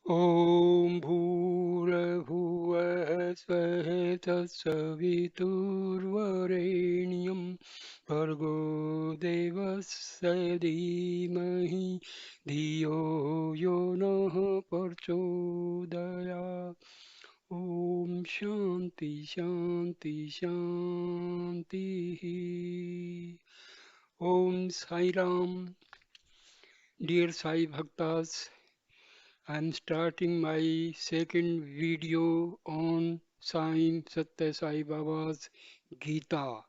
ॐ भूर्भुवः स्वः तत्सवितुर्वरेण्यं भर्गो देवस्य धीमहि धियो यो नः प्रचोदयात् ॐ शान्ति शान्ति शान्तिः ॐ Sai Ram. Dear Sai Bhaktas, I am starting my second video on Sai Satya Sai Baba's Gita.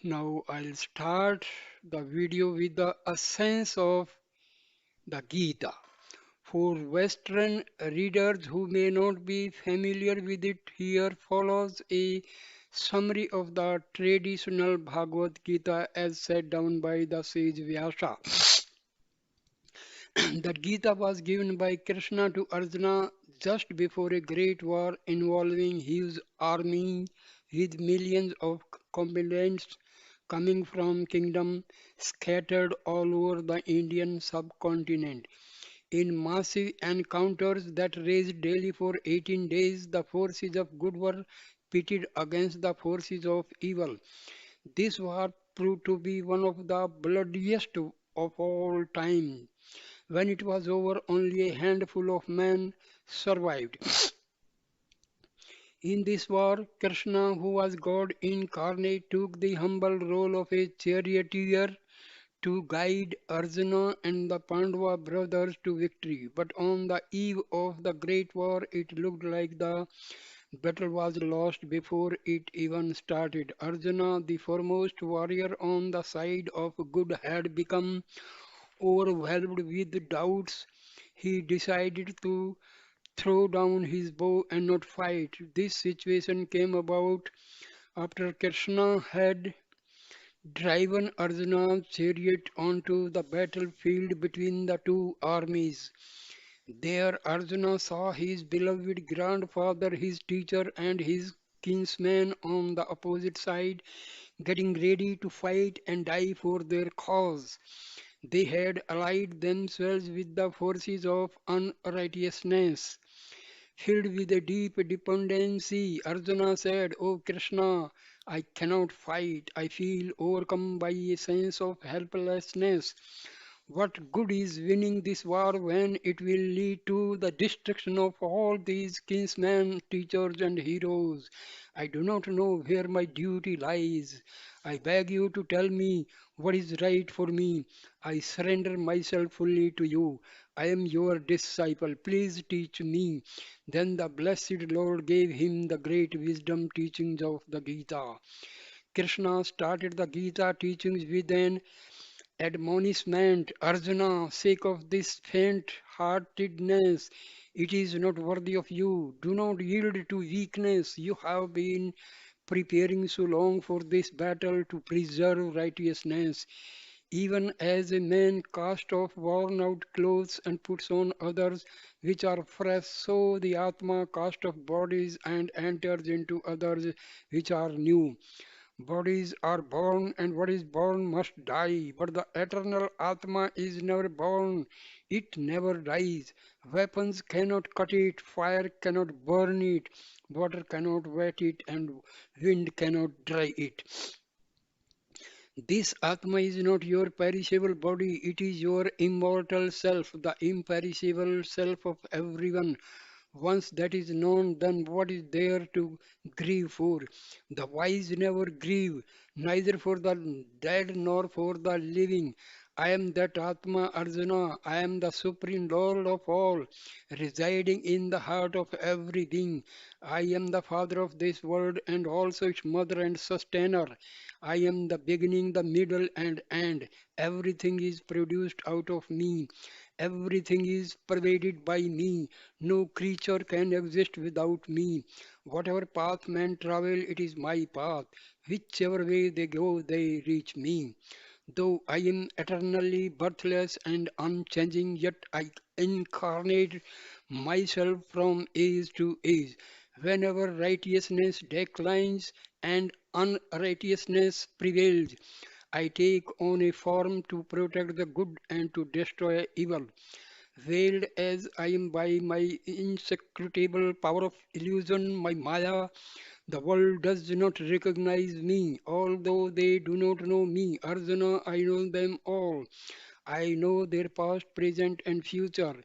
Now I'll start the video with the essence of the Gita. For Western readers who may not be familiar with it, here follows a summary of the traditional Bhagavad Gita as set down by the sage Vyasa. The Gita was given by Krishna to Arjuna just before a great war involving his army with millions of combatants coming from kingdoms scattered all over the Indian subcontinent. In massive encounters that raged daily for 18 days, the forces of good were pitted against the forces of evil. This war proved to be one of the bloodiest of all time. When it was over, only a handful of men survived. In this war, Krishna, who was God incarnate, took the humble role of a charioteer to guide Arjuna and the Pandava brothers to victory. But on the eve of the great war, it looked like the battle was lost before it even started. Arjuna, the foremost warrior on the side of good, had become overwhelmed with doubts. He decided to throw down his bow and not fight. This situation came about after Krishna had driven Arjuna's chariot onto the battlefield between the two armies. There Arjuna saw his beloved grandfather, his teacher, and his kinsman on the opposite side, getting ready to fight and die for their cause. They had allied themselves with the forces of unrighteousness. Filled with a deep dependency, Arjuna said, O Krishna, I cannot fight. I feel overcome by a sense of helplessness. What good is winning this war when it will lead to the destruction of all these kinsmen, teachers, and heroes? I do not know where my duty lies. I beg you to tell me what is right for me. I surrender myself fully to you. I am your disciple. Please teach me. Then the blessed Lord gave him the great wisdom teachings of the Gita. Krishna started the Gita teachings with an admonishment, Arjuna, sake of this faint heartedness, it is not worthy of you. Do not yield to weakness. You have been preparing so long for this battle to preserve righteousness. Even as a man casts off worn out clothes and puts on others which are fresh, so the Atma casts off bodies and enters into others which are new. Bodies are born, and what is born must die. But the eternal Atma is never born, it never dies. Weapons cannot cut it, fire cannot burn it, water cannot wet it, and wind cannot dry it. This Atma is not your perishable body, it is your immortal self, the imperishable self of everyone. Once that is known, then what is there to grieve for? The wise never grieve, neither for the dead nor for the living. I am that Atma Arjuna, I am the supreme Lord of all, residing in the heart of every being. I am the father of this world and also its mother and sustainer. I am the beginning, the middle, and end. Everything is produced out of me. Everything is pervaded by me. No creature can exist without me. Whatever path men travel, it is my path. Whichever way they go, they reach me. Though I am eternally birthless and unchanging, yet I incarnate myself from age to age. Whenever righteousness declines and unrighteousness prevails, I take on a form to protect the good and to destroy evil. Veiled as I am by my inscrutable power of illusion, my Maya, the world does not recognize me, although they do not know me. Arjuna, I know them all. I know their past, present, and future.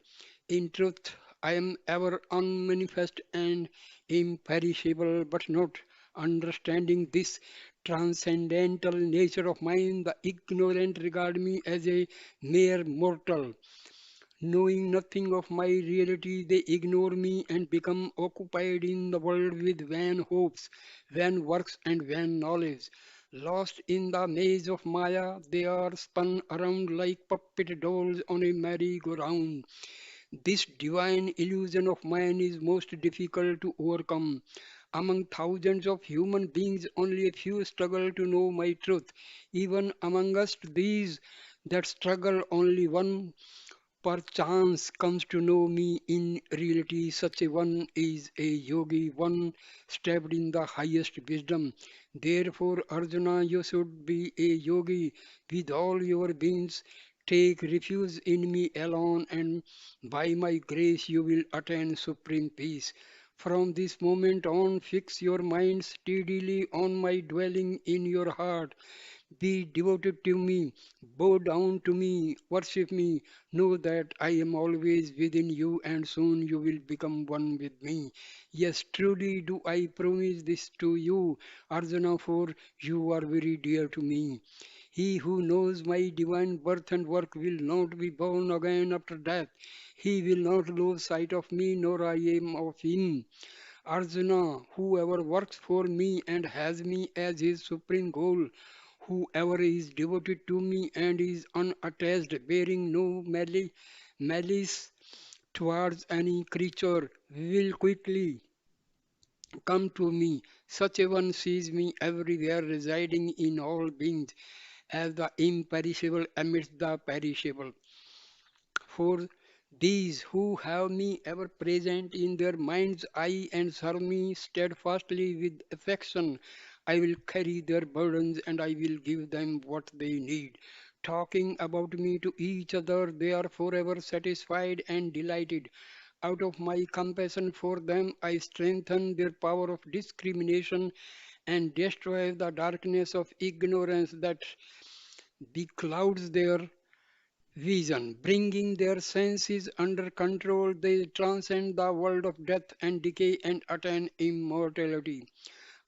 In truth, I am ever unmanifest and imperishable, but not understanding this transcendental nature of mine, the ignorant regard me as a mere mortal. Knowing nothing of my reality, they ignore me and become occupied in the world with vain hopes, vain works, and vain knowledge. Lost in the maze of Maya, they are spun around like puppet dolls on a merry-go-round. This divine illusion of mine is most difficult to overcome. Among thousands of human beings, only a few struggle to know my truth. Even amongst these that struggle, only one perchance comes to know me in reality. Such a one is a yogi, one stepped in the highest wisdom. Therefore, Arjuna, you should be a yogi with all your beings. Take refuge in me alone, and by my grace you will attain supreme peace. From this moment on, fix your mind steadily on my dwelling in your heart. Be devoted to me, bow down to me, worship me. Know that I am always within you, and soon you will become one with me. Yes, truly do I promise this to you, Arjuna, for you are very dear to me. He who knows my divine birth and work will not be born again after death. He will not lose sight of me, nor I am of him. Arjuna, whoever works for me and has me as his supreme goal, whoever is devoted to me and is unattached, bearing no malice towards any creature, will quickly come to me. Such a one sees me everywhere, residing in all beings, as the imperishable amidst the perishable. For these who have me ever present in their mind's eye and serve me steadfastly with affection, I will carry their burdens and I will give them what they need. Talking about me to each other, they are forever satisfied and delighted. Out of my compassion for them, I strengthen their power of discrimination and destroy the darkness of ignorance that beclouds their vision. Bringing their senses under control, they transcend the world of death and decay and attain immortality.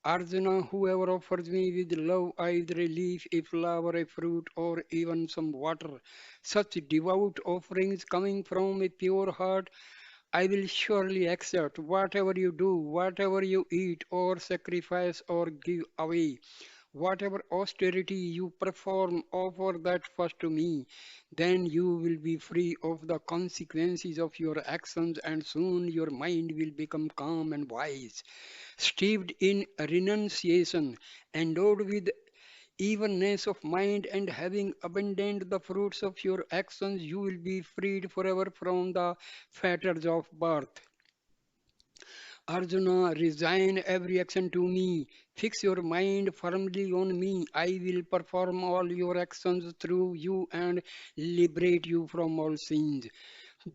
Arjuna, whoever offers me with love either a leaf, a flower, a fruit, or even some water, such devout offerings coming from a pure heart, I will surely accept whatever you do, whatever you eat, or sacrifice, or give away. Whatever austerity you perform, offer that first to me. Then you will be free of the consequences of your actions, and soon your mind will become calm and wise. Steeped in renunciation, endowed with evenness of mind, and having abandoned the fruits of your actions, you will be freed forever from the fetters of birth. Arjuna, resign every action to me. Fix your mind firmly on me. I will perform all your actions through you and liberate you from all sins.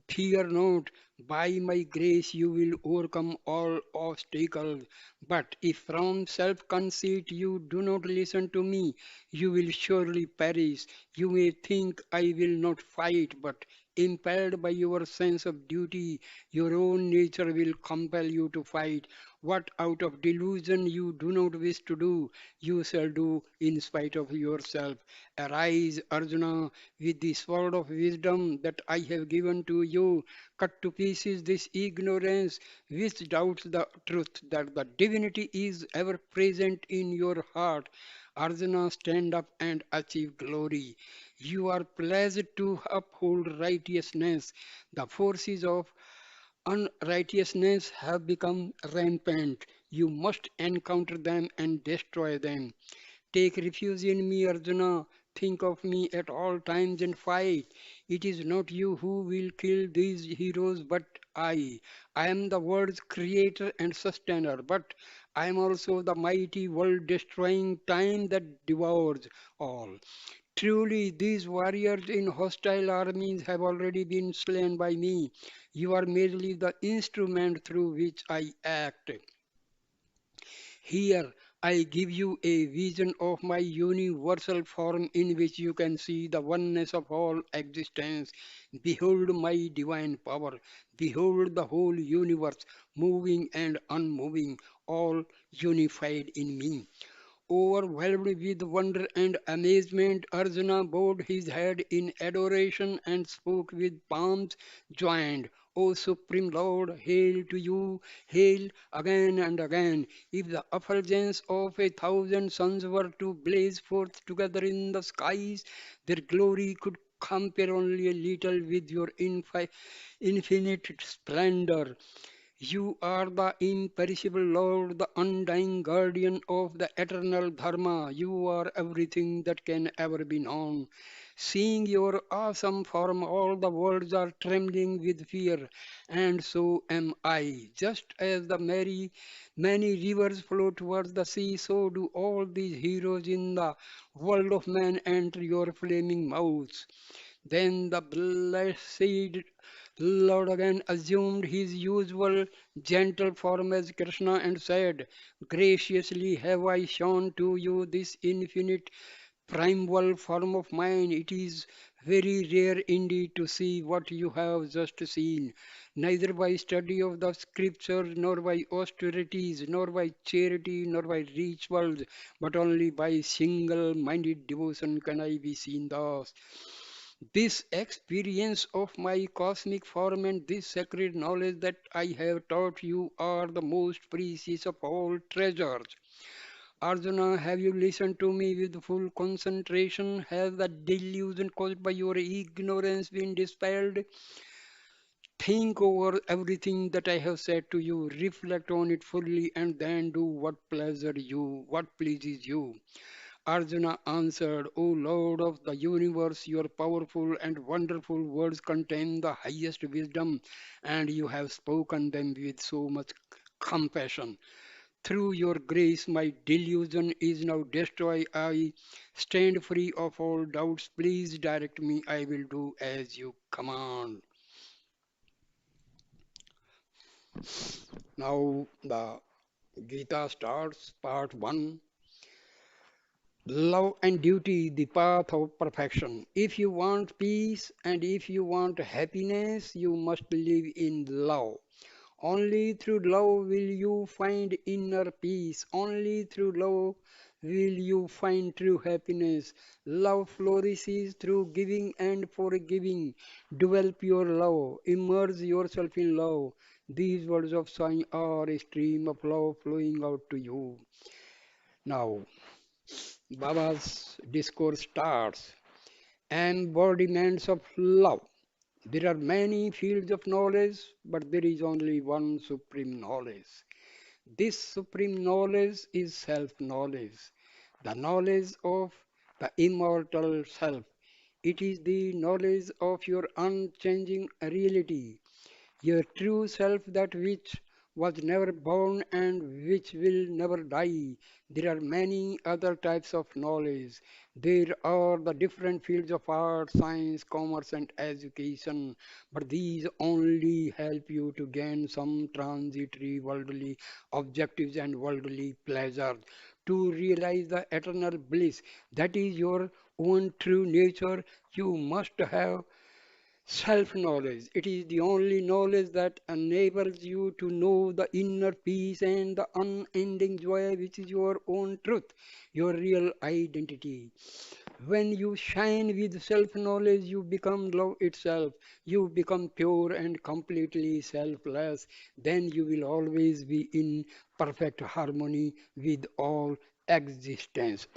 Fear not, by my grace you will overcome all obstacles. But if from self conceit you do not listen to me, you will surely perish. You may think I will not fight, but impelled by your sense of duty, your own nature will compel you to fight. What out of delusion you do not wish to do, you shall do in spite of yourself. Arise, Arjuna, with the sword of wisdom that I have given to you. Cut to pieces this ignorance which doubts the truth that the divinity is ever present in your heart. Arjuna, stand up and achieve glory. You are pledged to uphold righteousness. The forces of unrighteousness have become rampant. You must encounter them and destroy them. Take refuge in me, Arjuna. Think of me at all times and fight. It is not you who will kill these heroes, but I. I am the world's creator and sustainer, but I am also the mighty world destroying time that devours all. Truly, these warriors in hostile armies have already been slain by me. You are merely the instrument through which I act. Here, I give you a vision of my universal form in which you can see the oneness of all existence. Behold my divine power. Behold the whole universe, moving and unmoving, all unified in me. Overwhelmed with wonder and amazement, Arjuna bowed his head in adoration and spoke with palms joined. O Supreme Lord, hail to you, hail again and again. If the effulgence of 1,000 suns were to blaze forth together in the skies, their glory could compare only a little with your infinite splendor. You are the imperishable Lord, the undying guardian of the eternal Dharma. You are everything that can ever be known. Seeing your awesome form, all the worlds are trembling with fear, and so am I. Just as the many rivers flow towards the sea, so do all these heroes in the world of man enter your flaming mouths. Then the blessed Lord again assumed his usual gentle form as Krishna and said, graciously have I shown to you this infinite primeval form of mine. It is very rare indeed to see what you have just seen, neither by study of the scriptures, nor by austerities, nor by charity, nor by rituals, but only by single minded devotion can I be seen thus. This experience of my cosmic form and this sacred knowledge that I have taught you are the most precious of all treasures. Arjuna, have you listened to me with full concentration? Has the delusion caused by your ignorance been dispelled? Think over everything that I have said to you, reflect on it fully, and then do what pleases you. Arjuna answered, O Lord of the universe, your powerful and wonderful words contain the highest wisdom, and you have spoken them with so much compassion. Through your grace, my delusion is now destroyed. I stand free of all doubts. Please direct me. I will do as you command. Now, the Gita starts, part 1. Love and duty, the path of perfection. If you want peace and if you want happiness, you must live in love. Only through love will you find inner peace. Only through love will you find true happiness. Love flourishes through giving and forgiving. Develop your love. Immerse yourself in love. These words of Sai are a stream of love flowing out to you. Now, Baba's discourse starts. Embodiments of love. There are many fields of knowledge, but there is only one supreme knowledge. This supreme knowledge is self knowledge, the knowledge of the immortal self. It is the knowledge of your unchanging reality, your true self, that which was never born and which will never die. There are many other types of knowledge. There are the different fields of art, science, commerce, and education, but these only help you to gain some transitory worldly objectives and worldly pleasures. To realize the eternal bliss that is your own true nature, you must have self knowledge. It is the only knowledge that enables you to know the inner peace and the unending joy, which is your own truth, your real identity. When you shine with self knowledge, you become love itself. You become pure and completely selfless. Then you will always be in perfect harmony with all existence.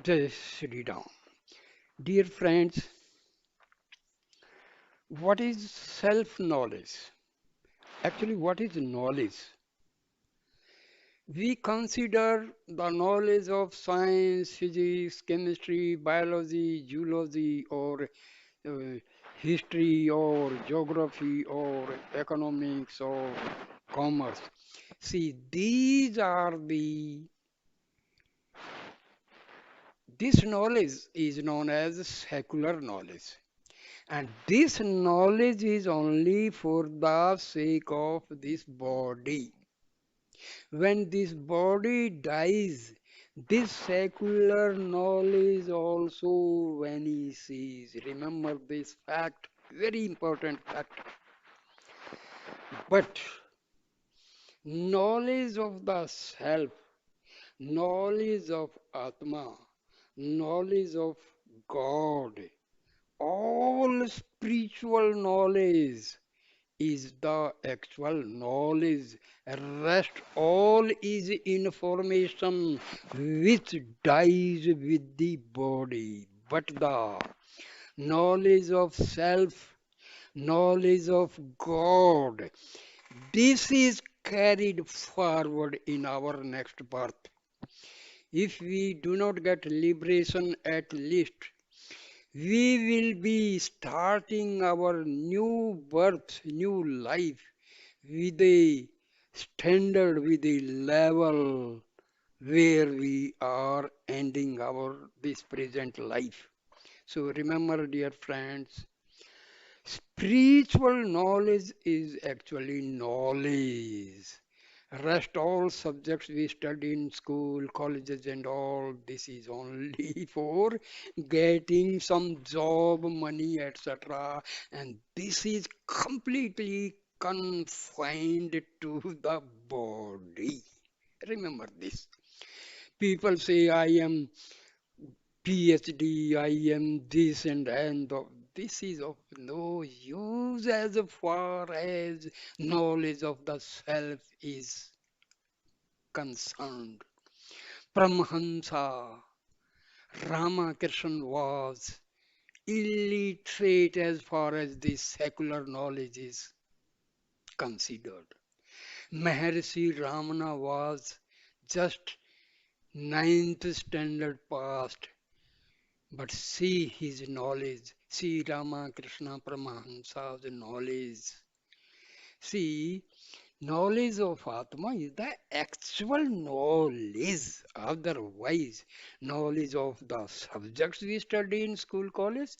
Jai Shri Ram. Dear friends, what is self knowledge? Actually, what is knowledge? We consider the knowledge of science, physics, chemistry, biology, geology, or uh, history or geography or economics or commerce. See, this knowledge is known as secular knowledge. And this knowledge is only for the sake of this body. When this body dies, this secular knowledge also vanishes. Remember this fact, very important fact. But knowledge of the self, knowledge of Atma, knowledge of God, all spiritual knowledge is the actual knowledge. Rest all is information which dies with the body. But the knowledge of self, knowledge of God, this is carried forward in our next birth. If we do not get liberation at least, we will be starting our new birth, new life with a standard, with a level where we are ending our this present life. So remember, dear friends, spiritual knowledge is actually knowledge. Rest all subjects we study in school, colleges and all, this is only for getting some job, money, etc. And this is completely confined to the body. Remember this. People say, I am PhD, I am this and this is of no use as far as knowledge of the self is concerned. Paramahansa Ramakrishna was illiterate as far as the secular knowledge is considered. Maharishi Ramana was just ninth standard passed, but see his knowledge, see Ramakrishna Paramahansa's knowledge. See, knowledge of Atma is the actual knowledge. Otherwise, knowledge of the subjects we study in school, college,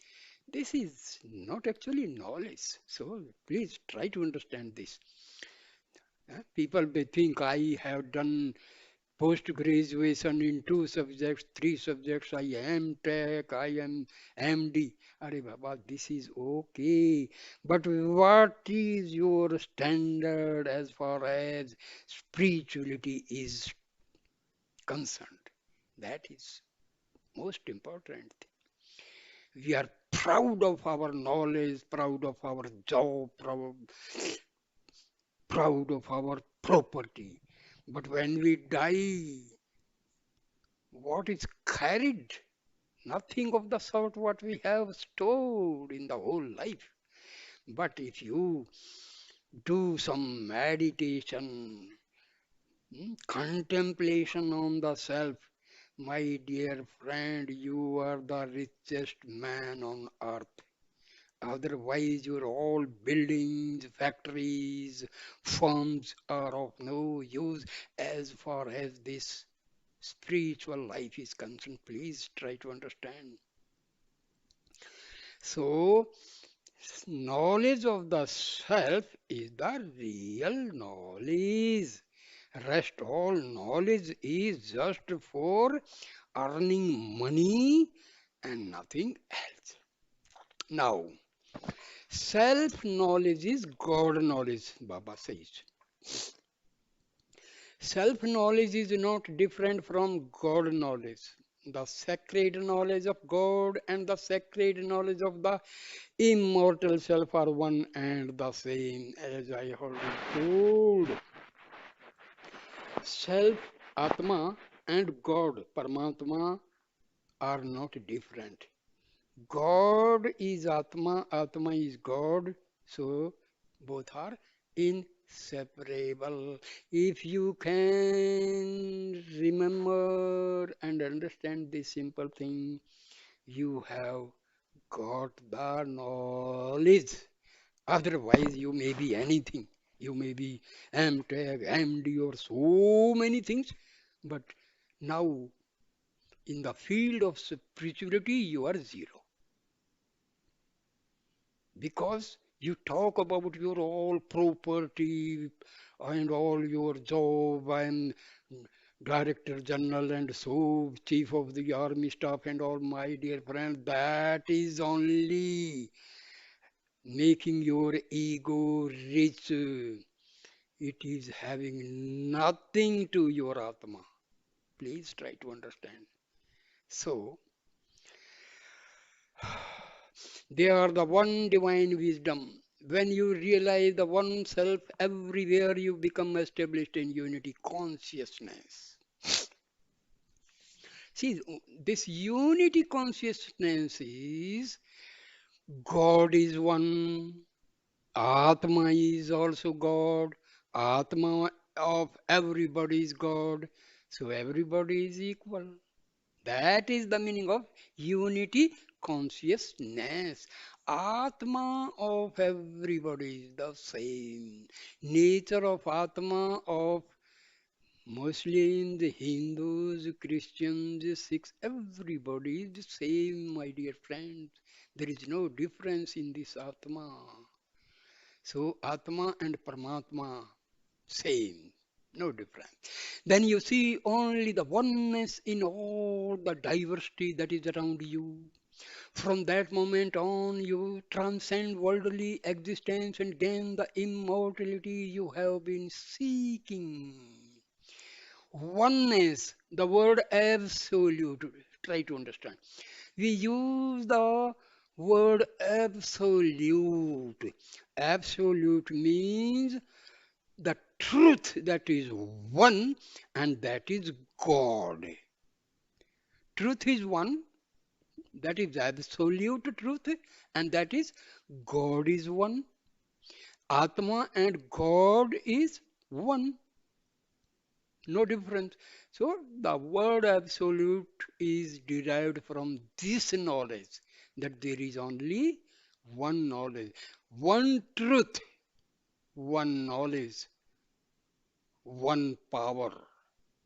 this is not actually knowledge. So please try to understand this. People may think I have done post graduation in two subjects, three subjects. I am tech, I am MD. Are Baba, this is okay. But what is your standard as far as spirituality is concerned? That is most important. We are proud of our knowledge, proud of our job, proud of our property. But when we die, what is carried? Nothing of the sort what we have stored in the whole life. But if you do some meditation, contemplation on the self, my dear friend, you are the richest man on earth. Otherwise, your all buildings, factories, firms are of no use as far as this spiritual life is concerned. Please try to understand. So, knowledge of the self is the real knowledge. Rest all knowledge is just for earning money and nothing else. Now, self knowledge is God knowledge, Baba says. Self knowledge is not different from God knowledge. The sacred knowledge of God and the sacred knowledge of the immortal self are one and the same, as I already told. Self, Atma, and God, Paramatma, are not different. God is Atma, Atma is God, so both are inseparable. If you can remember and understand this simple thing, you have got the knowledge. Otherwise, you may be anything. You may be MTech, MD, or so many things. But now, in the field of spirituality, you are zero. Because you talk about your all property and all your job and director general and so chief of the army staff and all, my dear friend, that is only making your ego rich. It is having nothing to your Atma. Please try to understand. So, they are the one divine wisdom. When you realize the one self everywhere, you become established in unity consciousness. See, this unity consciousness is God is one, Atma is also God, Atma of everybody is God, so everybody is equal. That is the meaning of unity consciousness. Atma of everybody is the same. Nature of Atma of Muslims, Hindus, Christians, Sikhs, everybody is the same, my dear friends. There is no difference in this Atma. So Atma and Paramatma, same, no difference. Then you see only the oneness in all the diversity that is around you. From that moment on, you transcend worldly existence and gain the immortality you have been seeking. Oneness, the word absolute, try to understand. We use the word absolute. Absolute means the truth that is one, and that is God. Truth is one, that is absolute truth, and that is God is one. Atma and God is one, no difference. So the word absolute is derived from this knowledge that there is only one knowledge, one truth, one knowledge, one power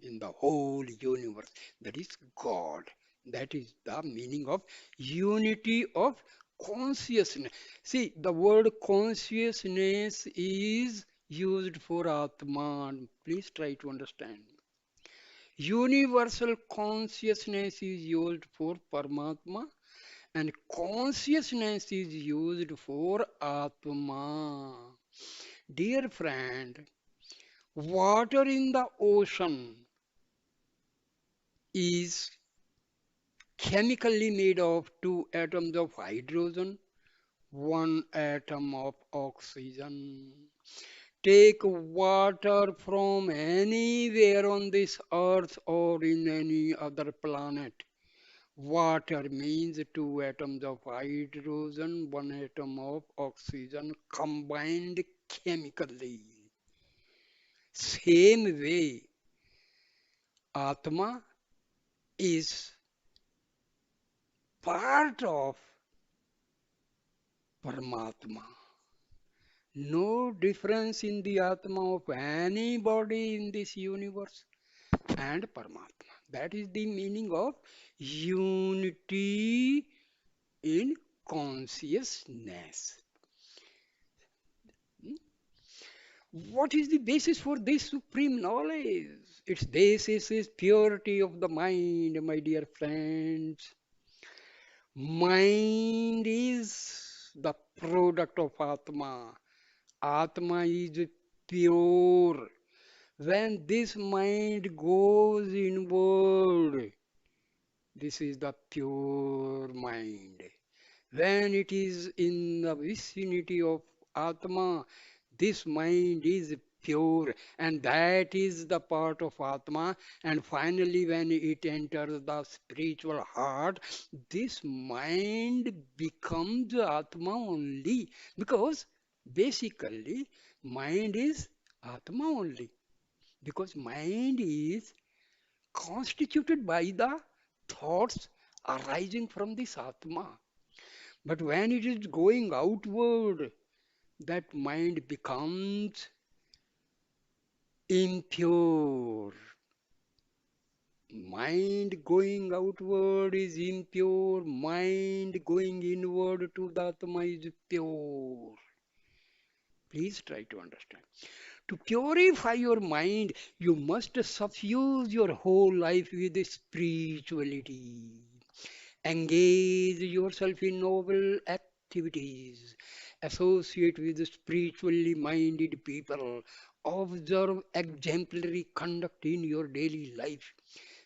in the whole universe. That is God. That is the meaning of unity of consciousness. See, the word consciousness is used for Atman. Please try to understand. Universal consciousness is used for Paramatma, and consciousness is used for Atma. Dear friend, water in the ocean is chemically made of two atoms of hydrogen, one atom of oxygen. Take water from anywhere on this earth or in any other planet. Water means two atoms of hydrogen, one atom of oxygen combined chemically. Same way, Atma is part of Paramatma. No difference in the Atma of anybody in this universe and Paramatma. That is the meaning of unity in consciousness. What is the basis for this supreme knowledge? Its basis is purity of the mind, my dear friends. Mind is the product of Atma. Atma is pure. When this mind goes inward, this is the pure mind. When it is in the vicinity of Atma, this mind is pure, and that is the part of Atma. And finally, when it enters the spiritual heart, this mind becomes Atma only, because basically, mind is Atma only, because mind is constituted by the thoughts arising from this Atma. But when it is going outward, that mind becomes impure. Mind going outward is impure. Mind going inward to the Atma is pure. Please try to understand. To purify your mind, you must suffuse your whole life with spirituality. Engage yourself in noble activities. Associate with spiritually minded people. Observe exemplary conduct in your daily life.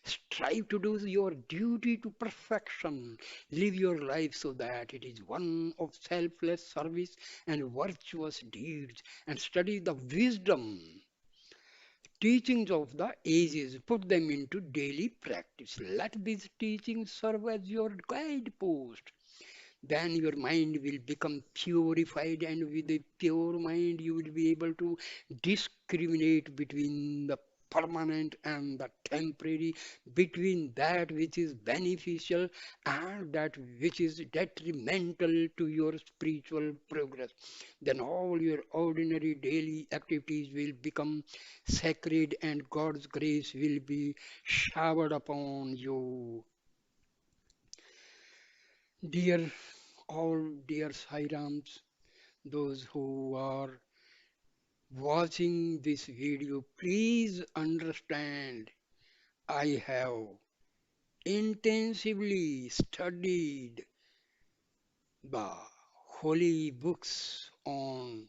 Strive to do your duty to perfection. Live your life so that it is one of selfless service and virtuous deeds. And study the wisdom teachings of the ages, put them into daily practice. Let these teachings serve as your guidepost. Then your mind will become purified, and with a pure mind, you will be able to discriminate between the permanent and the temporary, between that which is beneficial and that which is detrimental to your spiritual progress. Then all your ordinary daily activities will become sacred, and God's grace will be showered upon you. Dear all dear Sairams, those who are watching this video, please understand I have intensively studied the holy books on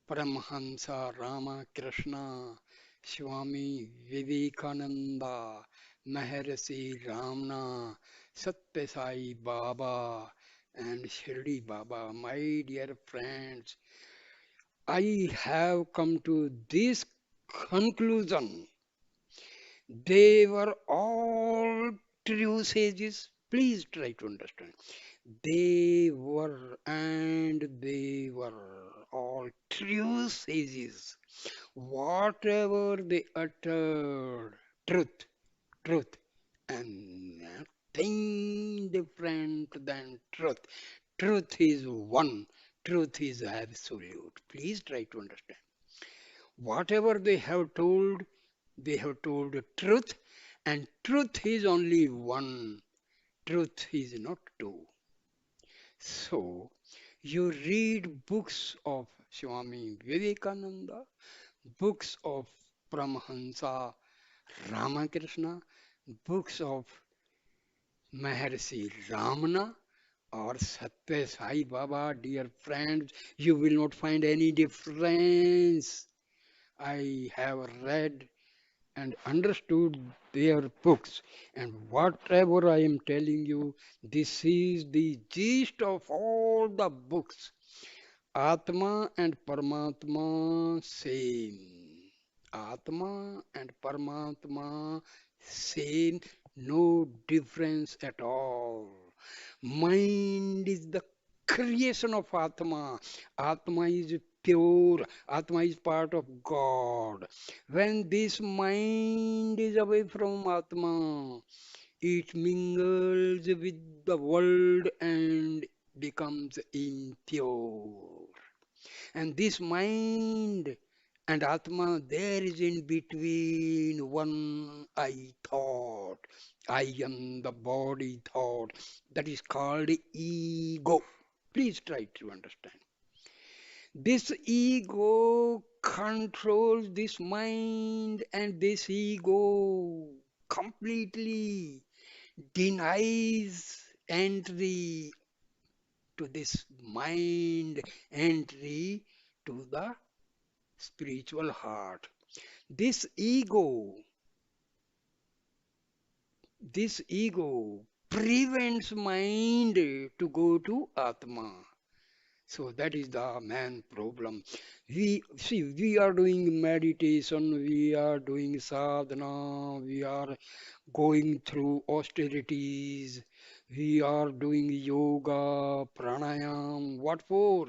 Paramahansa Ramakrishna, Swami Vivekananda, Maharishi Ramana, Satya Sai Baba, and Shri Baba. My dear friends, I have come to this conclusion. They were all true sages. Please try to understand. They were all true sages. Whatever they uttered, truth, truth, and nothing different than truth. Truth is one. Truth is absolute. Please try to understand. Whatever they have told the truth, and truth is only one. Truth is not two. So, you read books of Swami Vivekananda, books of Paramahansa Ramakrishna, books of Maharishi Ramana, or Satya Sai Baba, dear friends, you will not find any difference. I have read and understood their books, and whatever I am telling you, this is the gist of all the books. Atma and Paramatma same. Atma and Paramatma same, no difference at all. Mind is the creation of Atma. Atma is pure. Atma is part of God. When this mind is away from Atma, it mingles with the world and becomes impure. And this mind and Atma, there is in between one I thought. I am the body thought. That is called ego. Please try to understand. This ego controls this mind, and this ego completely denies entry to this mind, entry to the spiritual heart. This ego, this ego prevents mind to go to Atma. So that is the main problem. We are doing meditation, we are doing sadhana, we are going through austerities, we are doing yoga, pranayam. What for?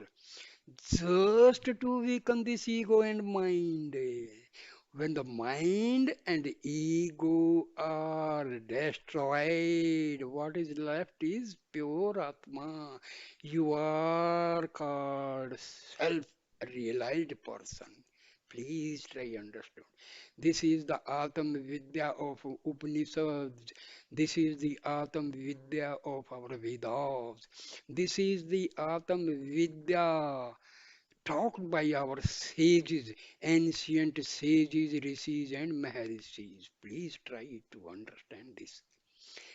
Just to weaken this ego and mind. When the mind and ego are destroyed, what is left is pure Atma. You are called self-realized person. Please try understand. This is the Atma Vidya of Upanishads. This is the Atma Vidya of our Vedas. This is the Atma Vidya talked by our sages, ancient sages, rishis, and maharishis. Please try to understand this.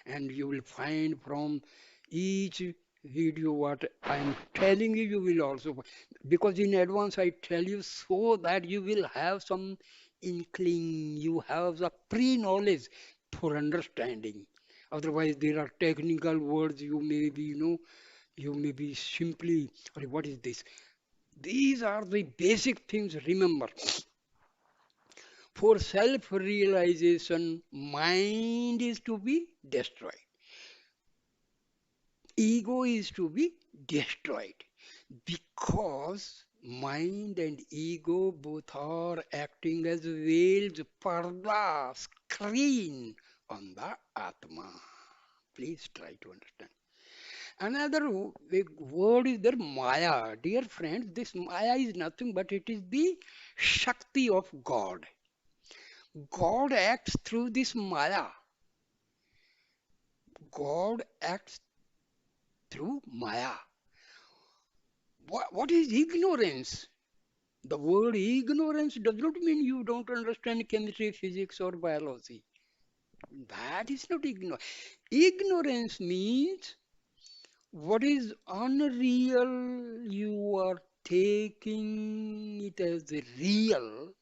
And you will find from each video what I am telling you, you will also, because in advance I tell you so that you will have some inkling, you have the pre-knowledge for understanding. Otherwise, there are technical words you may be, you may be simply, what is this? These are the basic things. Remember, for self-realization, mind is to be destroyed. Ego is to be destroyed. Because mind and ego both are acting as veils, parda, screen on the Atma. Please try to understand. Another big word is there, Maya. Dear friends, this Maya is nothing but it is the Shakti of God. God acts through this Maya. God acts through Maya. What is ignorance? The word ignorance does not mean you don't understand chemistry, physics, or biology. That is not ignorance. Ignorance means what is unreal, you are taking it as real,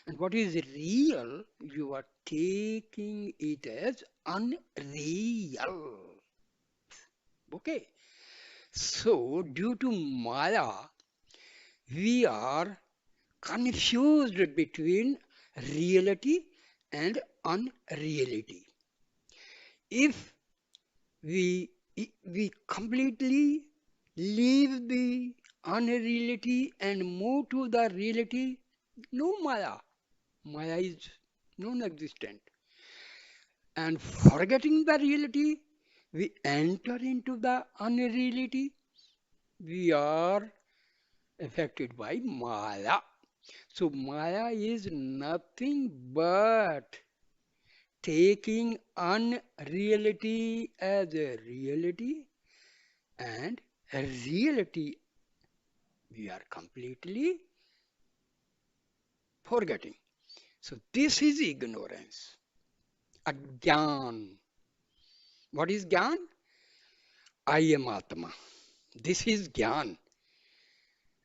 and what is real, you are taking it as unreal. Okay. So, due to Maya, we are confused between reality and unreality. If we completely leave the unreality and move to the reality, no Maya. Maya is non-existent. And forgetting the reality, we enter into the unreality. We are affected by Maya. So Maya is nothing but taking unreality as a reality and a reality we are completely forgetting. So this is ignorance. Gyan. What is Gyan? I am Atma. This is Gyan.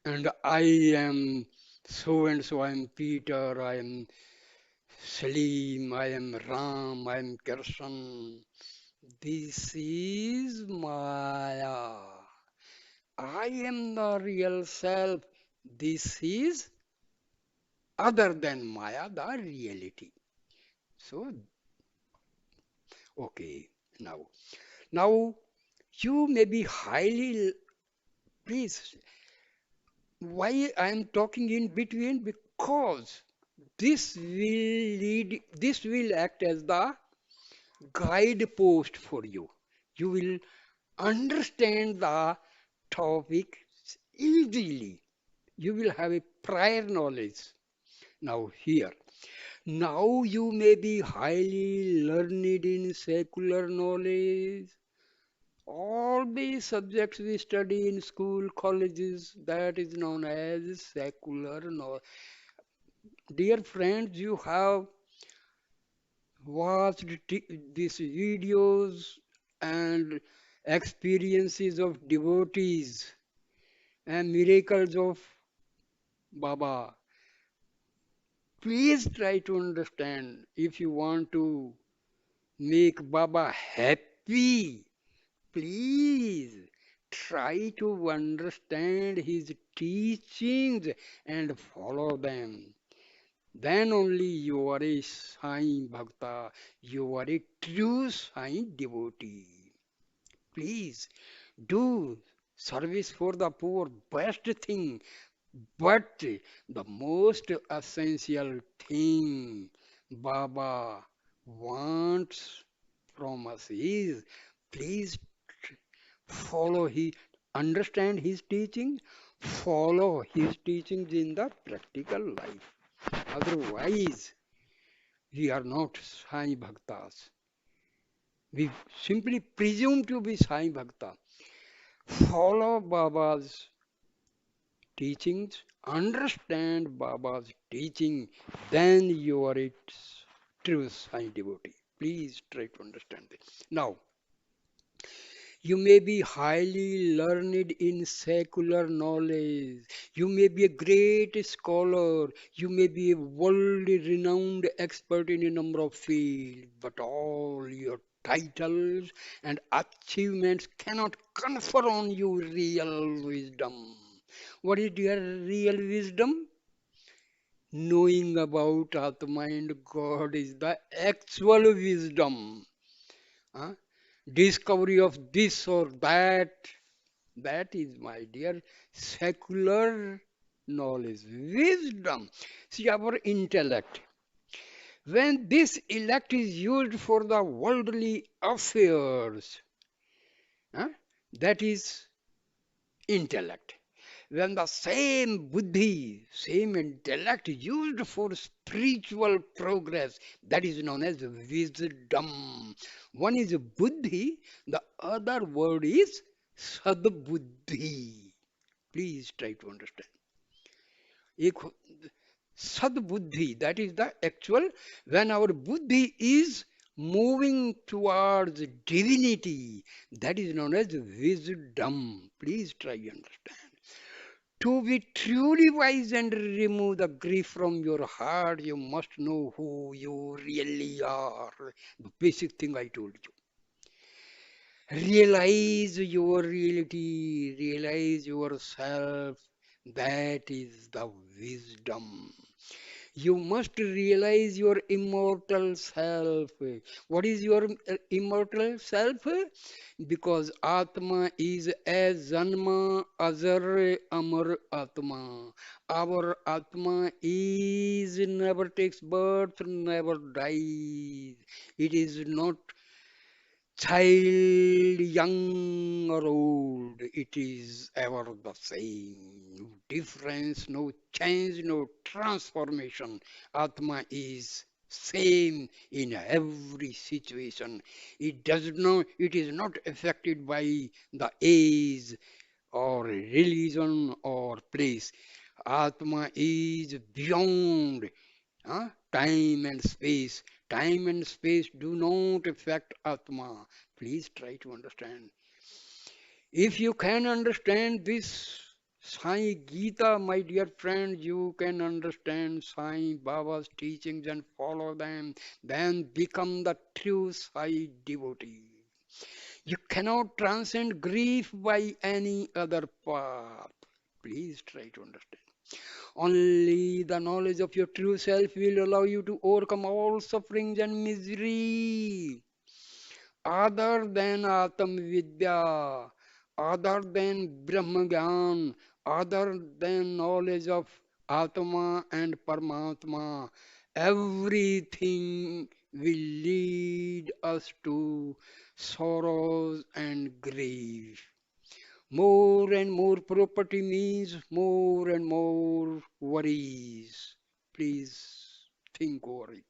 And I am so and so. I am Peter. I am Salim. I am Ram. I am Krishna. This is Maya. I am the real self. This is other than Maya, the reality. So, okay, now you may be highly, please, why I am talking in between? Because this will act as the guide post for you. You will understand the topic easily. You will have a prior knowledge. Now here, now you may be highly learned in secular knowledge. All the subjects we study in school, colleges, that is known as secular knowledge. Dear friends, you have watched these videos and experiences of devotees and miracles of Baba. Please try to understand if you want to make Baba happy. Please try to understand his teachings and follow them. Then only you are a Sai Bhakta, you are a true Sai devotee. Please do service for the poor, best thing. But the most essential thing Baba wants from us is, please follow his, understand his teaching, follow his teachings in the practical life. Otherwise, we are not Sai Bhaktas. We simply presume to be Sai Bhakta. Follow Baba's teachings, understand Baba's teaching, then you are its true Sai devotee. Please try to understand this. Now, you may be highly learned in secular knowledge. You may be a great scholar. You may be a worldly renowned expert in a number of fields. But all your titles and achievements cannot confer on you real wisdom. What is your real wisdom? Knowing about Atma and God is the actual wisdom. Huh? Discovery of this or that, that is, my dear, secular knowledge, wisdom. See, our intellect. When this intellect is used for the worldly affairs, huh, that is intellect. When the same buddhi, same intellect used for spiritual progress, that is known as wisdom. One is buddhi, the other word is sadbuddhi. Please try to understand. एक sadbuddhi, that is the actual, when our buddhi is moving towards divinity, that is known as wisdom. Please try to understand. To be truly wise and remove the grief from your heart, you must know who you really are. The basic thing I told you. Realize your reality, realize yourself. That is the wisdom. You must realize your immortal self. What is your immortal self? Because Atma is as Janma Azar Amar Atma. Our Atma is never takes birth, never dies. It is not child, young or old, it is ever the same. No difference, no change, no transformation. Atma is same in every situation. It is not affected by the age or religion or place. Atma is beyond time and space. Time and space do not affect Atma. Please try to understand. If you can understand this Sai Gita, my dear friend, you can understand Sai Baba's teachings and follow them, then become the true Sai devotee. You cannot transcend grief by any other path. Please try to understand. Only the knowledge of your true self will allow you to overcome all sufferings and misery. Other than Atma Vidya, other than Brahma Gyan, other than knowledge of Atma and Paramatma, everything will lead us to sorrows and grief. More and more property means more and more worries. Please think over it.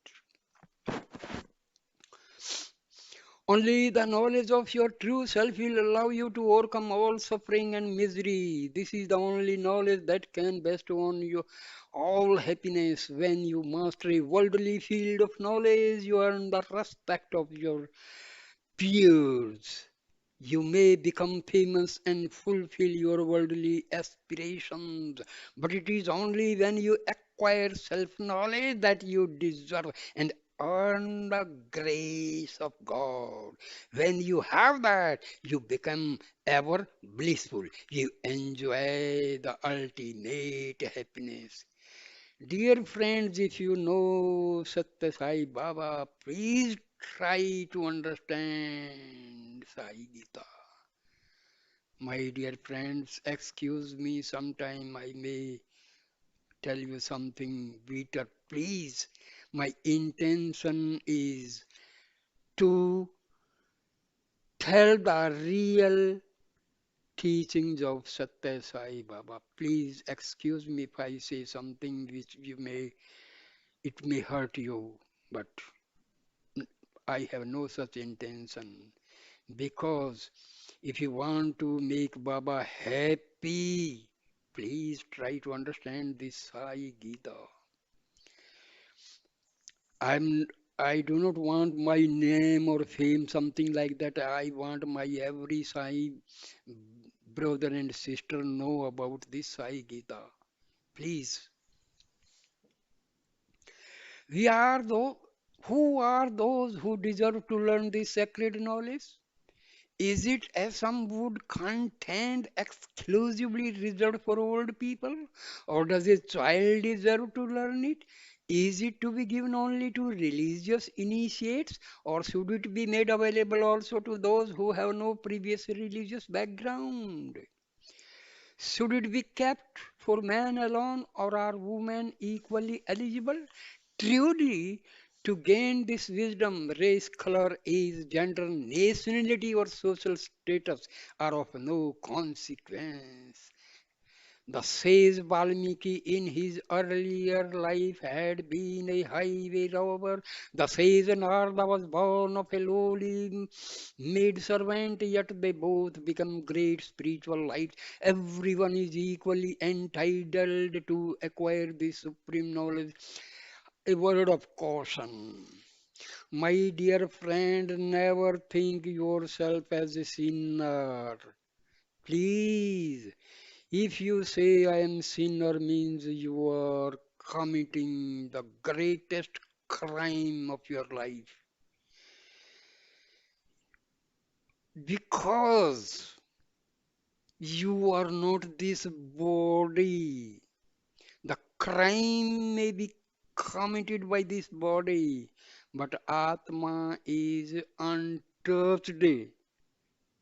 Only the knowledge of your true self will allow you to overcome all suffering and misery. This is the only knowledge that can bestow on you all happiness. When you master a worldly field of knowledge, you earn the respect of your peers. You may become famous and fulfill your worldly aspirations, but it is only when you acquire self knowledge that you deserve and earn the grace of God. When you have that, you become ever blissful. You enjoy the ultimate happiness. Dear friends, if you know Satya Sai Baba, please try to understand Sai Gita. My dear friends, excuse me, sometime I may tell you something, Peter, please. My intention is to tell the real teachings of Satya Sai Baba. Please excuse me if I say something which it may hurt you, but I have no such intention. Because if you want to make Baba happy, please try to understand this Sai Gita. I'm I do not want my name or fame, something like that. I want my every Sai brother and sister know about this Sai Gita. Please. We are those who are those who deserve to learn this sacred knowledge? Is it, as some would contend, exclusively reserved for old people? Or does a child deserve to learn it? Is it to be given only to religious initiates? Or should it be made available also to those who have no previous religious background? Should it be kept for man alone, or are women equally eligible? Truly, to gain this wisdom, race, color, age, gender, nationality, or social status are of no consequence. The sage Valmiki in his earlier life had been a highway robber. The sage Narada was born of a lowly maid servant, yet they both become great spiritual lights. Everyone is equally entitled to acquire this supreme knowledge. A word of caution. My dear friend, never think yourself as a sinner. Please. If you say I am sinner means you are committing the greatest crime of your life. Because you are not this body. The crime may be committed by this body, but Atma is untouched.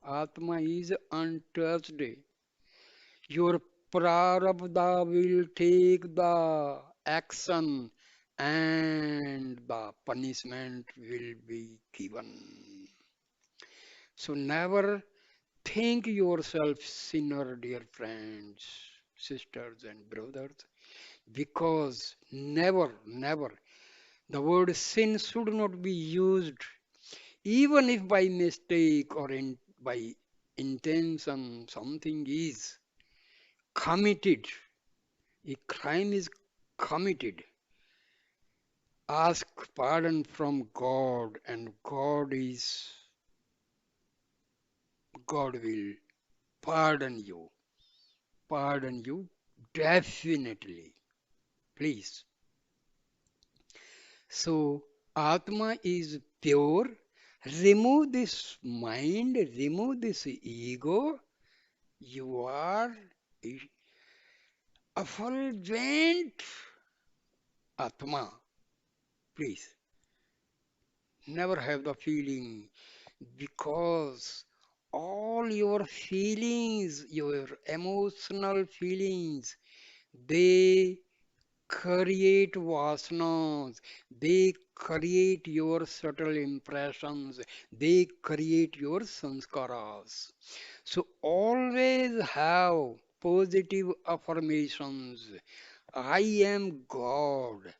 Atma is untouched. Your prarabdha will take the action and the punishment will be given. So never think yourself sinner, dear friends, sisters and brothers, because never, the word sin should not be used, even if by mistake or by intention something is committed. A crime is committed. Ask pardon from God, and God will pardon you. Pardon you definitely. Please. So Atma is pure. Remove this mind, remove this ego. You are effulgent Atma. Please. Never have the feeling, because all your feelings, your emotional feelings, they create vasanas, they create your subtle impressions, they create your sanskaras. So always have positive affirmations. I am God.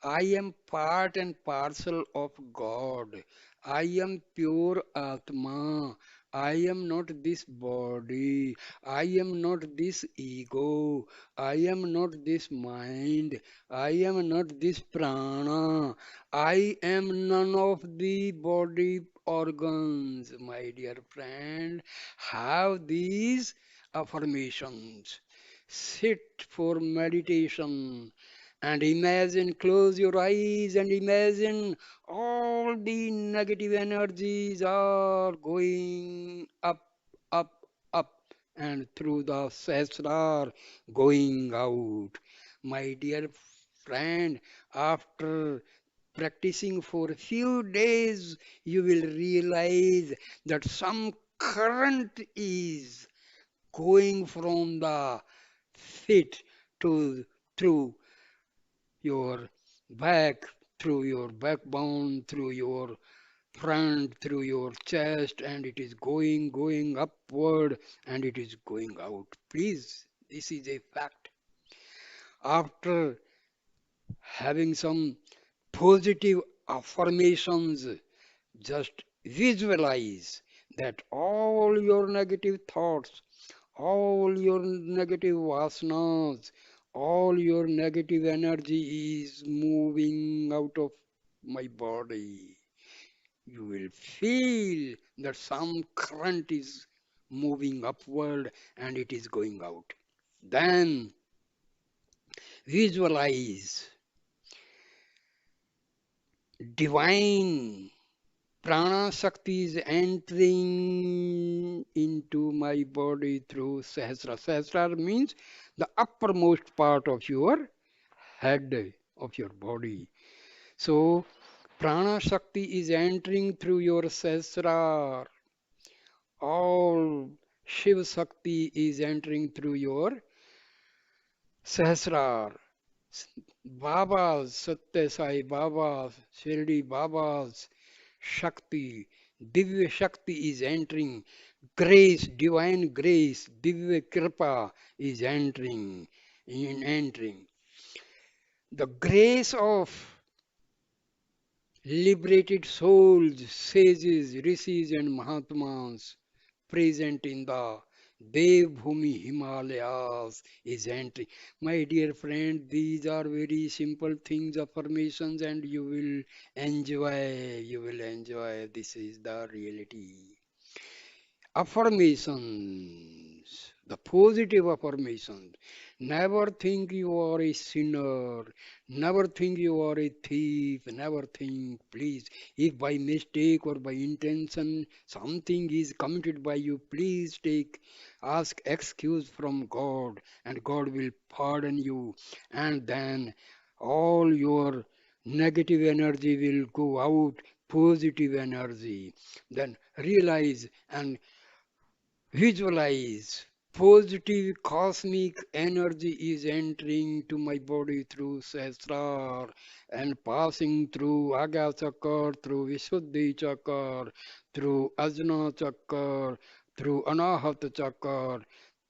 I am part and parcel of God. I am pure Atma. I am not this body. I am not this ego. I am not this mind. I am not this prana. I am none of the body organs, my dear friend. Have these affirmations. Sit for meditation and imagine, close your eyes and imagine all the negative energies are going up, up, and through the sesrar going out. My dear friend, after practicing for a few days, you will realize that some current is going from the feet to through. your back, through your backbone, through your front, through your chest, and it is going upward, and it is going out. Please, this is a fact. After having some positive affirmations, just visualize that all your negative thoughts, all your negative vasanas, all your negative energy is moving out of my body. You will feel that some current is moving upward and it is going out. Then visualize divine prana Shakti is entering into my body through Sahasra. Sahasra means the uppermost part of your head, of your body. So, prana Shakti is entering through your Sahasra. All Shiva Shakti is entering through your Sahasrar. Baba's, Satya Sai Baba, Shri Baba's Shakti, Divya Shakti is entering. Grace, divine grace, Divya Kripa is entering. The grace of liberated souls, sages, rishis and mahatmas present in the Devbhumi Himalayas is entering. My dear friend, these are very simple things, affirmations, and you will enjoy. You will enjoy. This is the reality. Affirmations, the positive affirmations. Never think you are a sinner. Never think you are a thief. Never think, please, if by mistake or by intention something is committed by you, please ask excuse from God, and God will pardon you. And then all your negative energy will go out, positive energy. Then realize and visualize positive cosmic energy is entering to my body through Sahasrar and passing through Agya Chakra, through Visuddhi Chakra, through Ajna Chakra, through Anahat Chakra,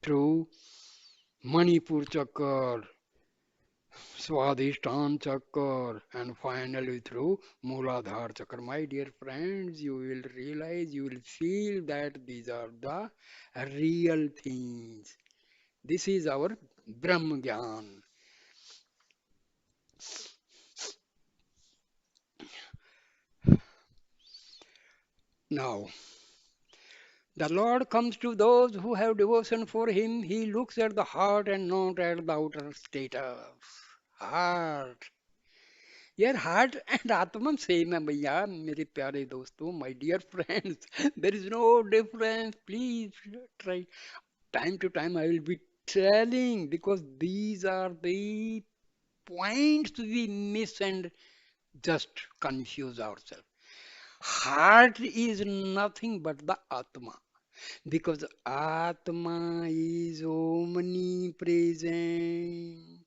through Manipur Chakra, Swadhisthana Chakra, and finally through Mooladhara Chakra. My dear friends, you will realize, you will feel that these are the real things. This is our Brahma Gyan. Now, the Lord comes to those who have devotion for Him. He looks at the heart and not at the outer status. Heart. यार heart and आत्मा same है भैया मेरे प्यारे दोस्तों my dear friends there is no difference please try time to time I will be telling because these are the points we miss and just confuse ourselves. Heart is nothing but the Atma because Atma is omnipresent.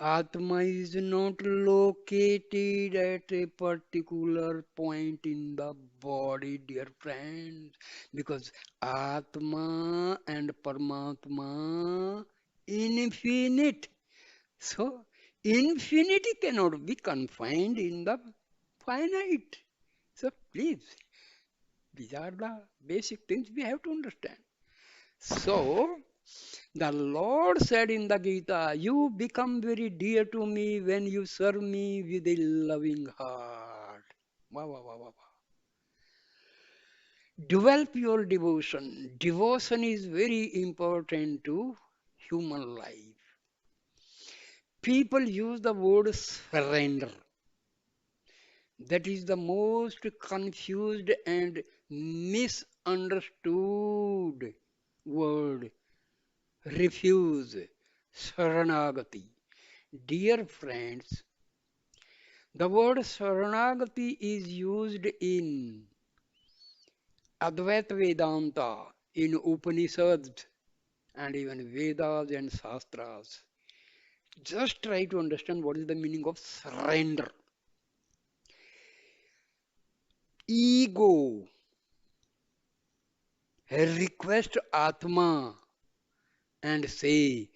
Atma is not located at a particular point in the body, dear friends, because Atma and Paramatma infinite. So, infinity cannot be confined in the finite. So, please, these are the basic things we have to understand. So, the Lord said in the Gita, you become very dear to me when you serve me with a loving heart. Wow, wow, wow, wow. Develop your devotion. Devotion is very important to human life. People use the word surrender. That is the most confused and misunderstood word. Refuse, Saranagati. Dear friends, the word Saranagati is used in Advaita Vedanta, in Upanishads, and even Vedas and Shastras. Just try to understand what is the meaning of surrender. Ego request Atma and say,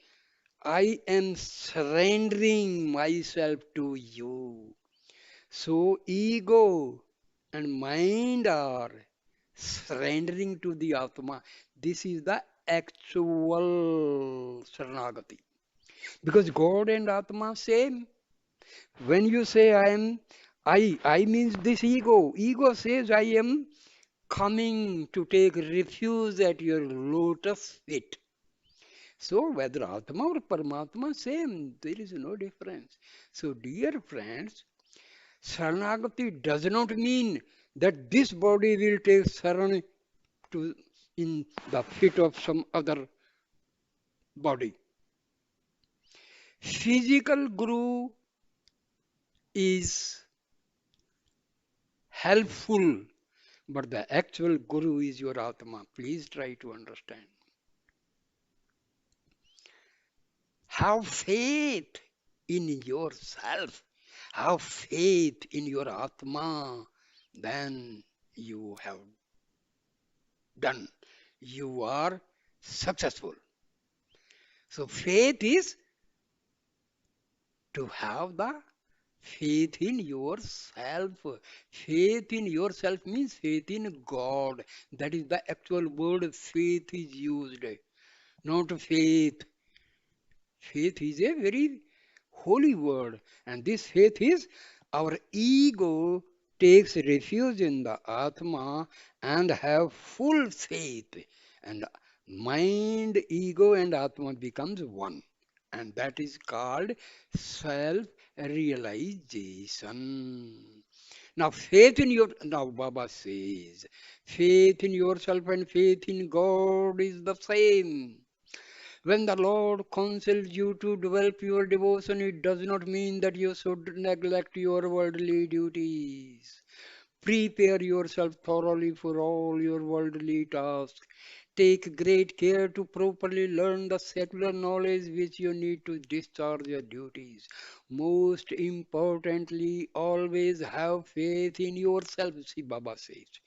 I am surrendering myself to you. So ego and mind are surrendering to the Atma. This is the actual Saranagati. Because God and Atma same. When you say I means this ego. Ego says I am coming to take refuge at your lotus feet. So whether Atma or Paramatma, same. There is no difference. So dear friends, Saranagati does not mean that this body will take saran to in the feet of some other body. Physical guru is helpful, but the actual guru is your Atma. Please try to understand. Have faith in yourself. Have faith in your Atma. Then you have done. You are successful. So faith is to have the faith in yourself. Faith in yourself means faith in God. That is the actual word faith is used, not faith. Faith is a very holy word, and this faith is our ego takes refuge in the Atma and have full faith, and mind, ego, and Atma becomes one, and that is called self-realization. Now, faith in your now Baba says, faith in yourself and faith in God is the same. When the Lord counsels you to develop your devotion, it does not mean that you should neglect your worldly duties. Prepare yourself thoroughly for all your worldly tasks. Take great care to properly learn the secular knowledge which you need to discharge your duties. Most importantly, always have faith in yourself, see Baba says.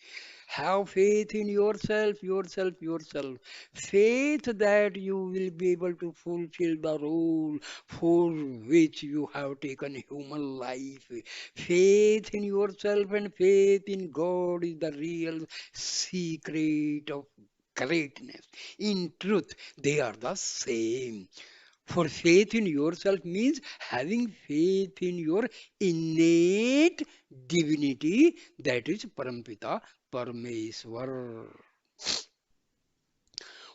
Have faith in yourself, yourself, yourself. Faith that you will be able to fulfill the role for which you have taken human life. Faith in yourself and faith in God is the real secret of greatness. In truth, they are the same. For faith in yourself means having faith in your innate divinity, that is Parampita Parameswar.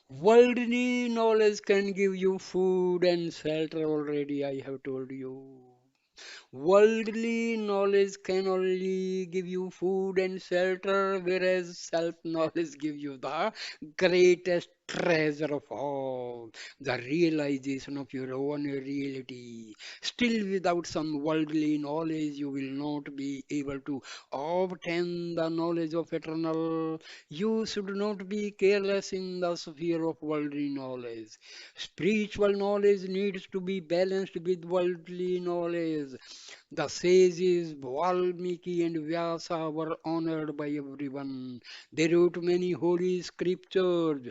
Worldly knowledge can give you food and shelter already, I have told you. Worldly knowledge can only give you food and shelter, whereas self-knowledge gives you the greatest treasure of all, the realization of your own reality. Still, without some worldly knowledge, you will not be able to obtain the knowledge of eternal. You should not be careless in the sphere of worldly knowledge. Spiritual knowledge needs to be balanced with worldly knowledge. The sages Valmiki and Vyasa were honored by everyone. They wrote many holy scriptures,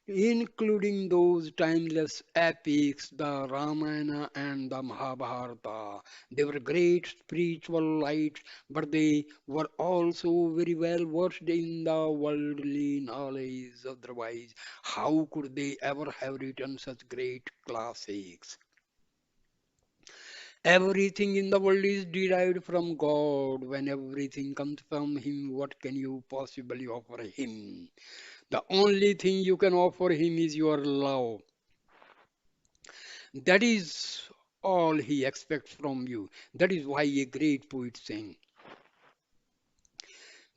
including those timeless epics, the Ramana and the Mahabharata. They were great spiritual lights, but they were also very well versed in the worldly knowledge. Otherwise, how could they ever have written such great classics? Everything in the world is derived from God. When everything comes from Him, what can you possibly offer Him? The only thing you can offer Him is your love. That is all He expects from you. That is why a great poet sang,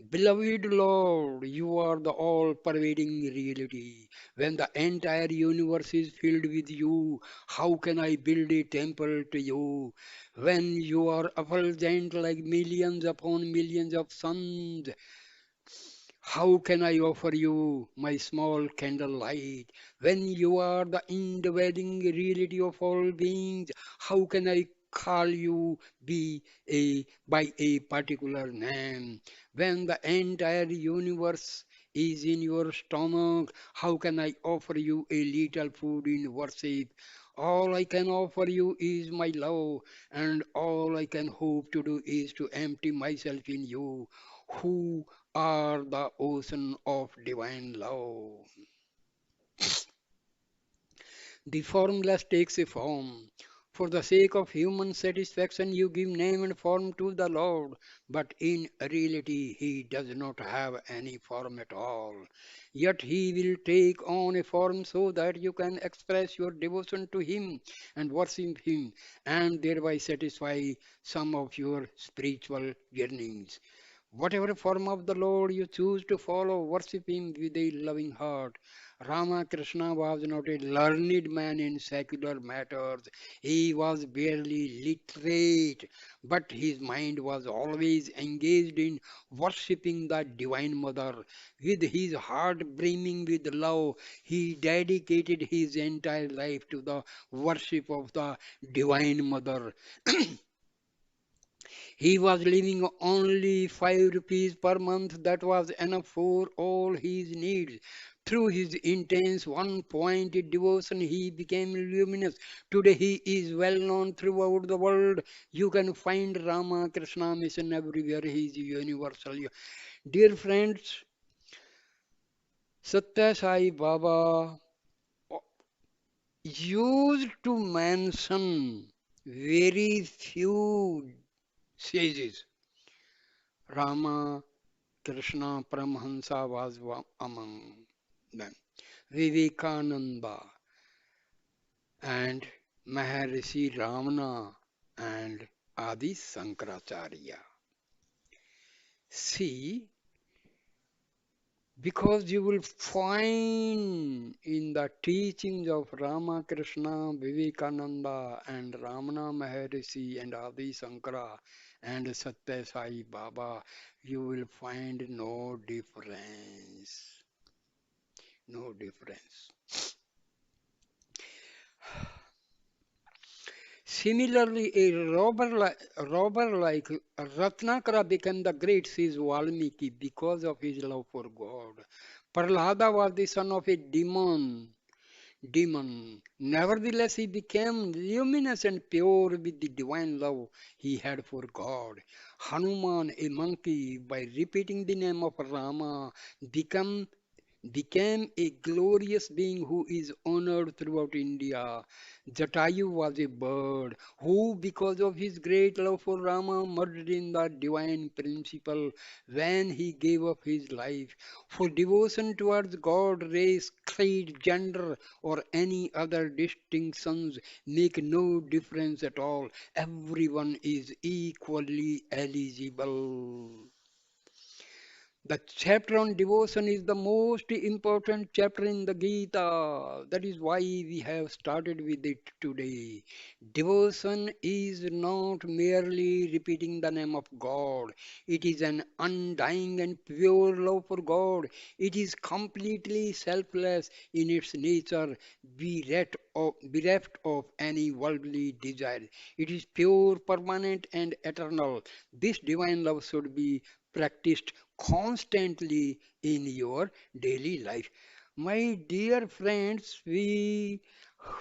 Beloved Lord, you are the all pervading reality. When the entire universe is filled with you, how can I build a temple to you? When you are effulgent like millions upon millions of suns, How can I offer you my small candlelight when you are the indwelling reality of all beings? How can I call you be a by a particular name when the entire universe is in your stomach? How can I offer you a little food in worship? All I can offer you is my love, and all I can hope to do is to empty myself in you, who are the ocean of divine love. The formless takes a form. For the sake of human satisfaction, you give name and form to the Lord, but in reality, He does not have any form at all. Yet He will take on a form so that you can express your devotion to Him and worship Him, and thereby satisfy some of your spiritual yearnings. Whatever form of the Lord you choose to follow, worship Him with a loving heart. Ramakrishna was not a learned man in secular matters. He was barely literate, but his mind was always engaged in worshipping the Divine Mother. With his heart brimming with love, he dedicated his entire life to the worship of the Divine Mother. He was living only 5 rupees per month. That was enough for all his needs. Through his intense one-pointed devotion, he became luminous. Today, he is well known throughout the world. You can find Rama Krishna mission everywhere. He is universal. Dear friends, Satya Sai Baba used to mention very few sages. Rama Krishna Paramahansa was among them. Vivekananda and Maharishi Ramana and Adi Sankaracharya. See, because you will find in the teachings of Ramakrishna, Vivekananda, and Ramana Maharishi, and Adi Sankara, and Satya Sai Baba, you will find no difference. No difference. Similarly, robber like Ratnakara became the great, says Valmiki, because of his love for God. Prahlada was the son of a demon. Nevertheless, he became luminous and pure with the divine love he had for God. Hanuman, a monkey, by repeating the name of Rama, become became a glorious being who is honored throughout India. Jatayu was a bird who, because of his great love for Rama, murdered in the divine principle when he gave up his life. For devotion towards God, race, creed, gender, or any other distinctions make no difference at all. Everyone is equally eligible. The chapter on devotion is the most important chapter in the Gita. That is why we have started with it today. Devotion is not merely repeating the name of God, it is an undying and pure love for God. It is completely selfless in its nature, bereft of any worldly desire. It is pure, permanent, and eternal. This divine love should be practiced constantly in your daily life. My dear friends, we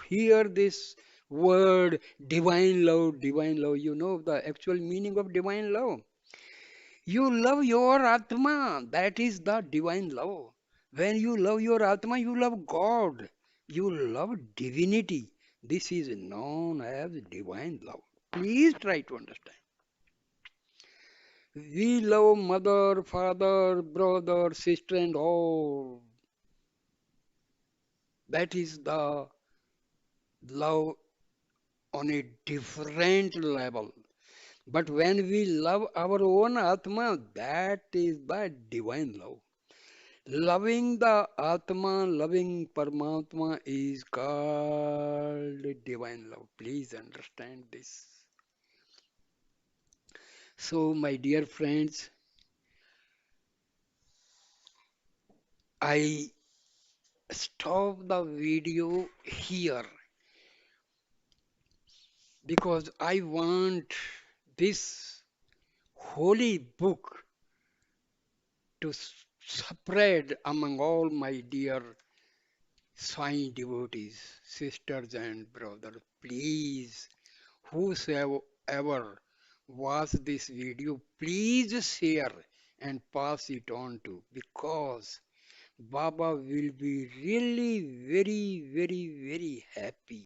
hear this word divine love, divine love. You know the actual meaning of divine love. You love your Atma, that is the divine love. When you love your Atma, you love God, you love divinity. This is known as divine love. Please try to understand. We love mother, father, brother, sister, and all. That is the love on a different level. But when we love our own Atma, that is the divine love. Loving the Atma, loving Paramatma is called divine love. Please understand this. So, my dear friends, I stop the video here because I want this holy book to spread among all my dear Sai devotees, sisters and brothers. Please, whosoever watch this video, please share and pass it on to, because Baba will be really very, very, very happy.